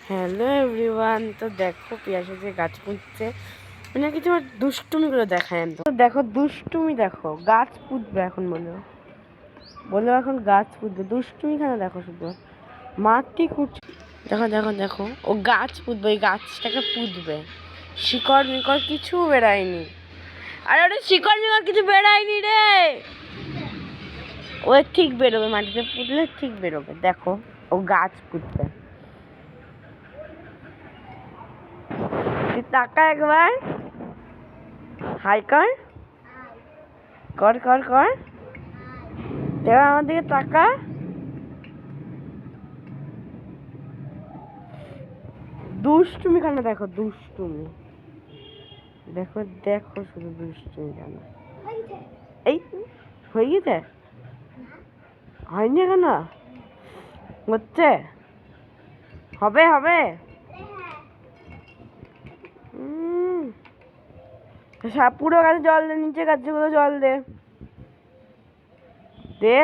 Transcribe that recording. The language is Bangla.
Hello everyone. তো দেখো পিয়াসে যে গাছ পুঁতছে, মানে কিছু দুষ্টুমিগুলো দেখায়। তো দেখো দুষ্টুমি, দেখো গাছ পুঁতবে এখন, বলো এখন গাছ পুঁতবে, দুষ্টুমিখানে দেখো শুধু মাটি খুঁড়ছে। দেখো দেখো দেখো, ও গাছ পুঁতবে, ওই গাছটাকে পুঁতবে। শিকড় মিকড় কিছু বেরায়নি, আর ওটা শিকড় মিকড় কিছু বেরায়নি রে। ও ঠিক বেরোবে, মাটিতে পুঁতলে ঠিক বেরোবে। দেখো ও গাছ পুঁতবে। টাকা একবার হাই কর, কর কর কর, এবার আমার দিকে টাকা। দুষ্টুমি কেন দেখো, দুষ্টুমি দেখো, দেখো শুধু দুষ্টুমি কেন। এই হয়ে গেছে, হয়নি কেন, হচ্ছে, হবে হবে। পুরো গাছে জল দে, নিচে গাছগুলো জল দে দে।